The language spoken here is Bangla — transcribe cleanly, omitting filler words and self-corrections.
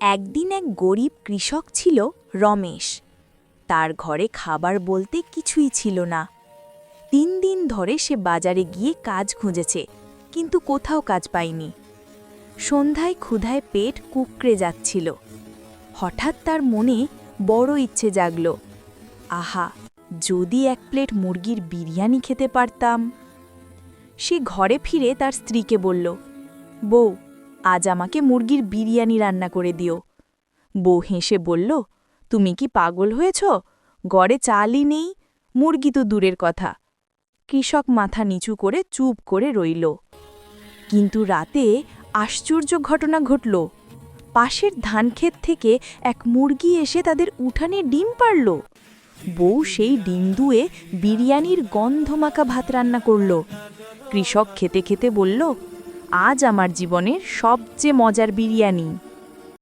একদিন এক গরিব কৃষক ছিল রমেশ। তার ঘরে খাবার বলতে কিছুই ছিল না। 3 দিন ধরে সে বাজারে গিয়ে কাজ খুঁজেছে, কিন্তু কোথাও কাজ পায়নি। সন্ধ্যায় ক্ষুধায় পেট কুঁকড়ে যাচ্ছিল। হঠাৎ তার মনে বড় ইচ্ছে জাগল, আহা, যদি 1 প্লেট মুরগির বিরিয়ানি খেতে পারতাম। সে ঘরে ফিরে তার স্ত্রীকে বলল, বউ, আজ আমাকে মুরগির বিরিয়ানি রান্না করে দিও। বউ হেসে বলল, তুমি কি পাগল হয়েছ? ঘরে চালই নেই, মুরগি তো দূরের কথা। কৃষক মাথা নিচু করে চুপ করে রইল। কিন্তু রাতে আশ্চর্য ঘটনা ঘটল। পাশের ধানক্ষেত থেকে এক মুরগি এসে তাদের উঠানে ডিম পাড়ল। বউ সেই ডিম ধুয়ে বিরিয়ানির গন্ধমাখা ভাত রান্না করল। কৃষক খেতে খেতে বলল, আজ আমার জীবনের সবচেয়ে মজার বিরিয়ানি।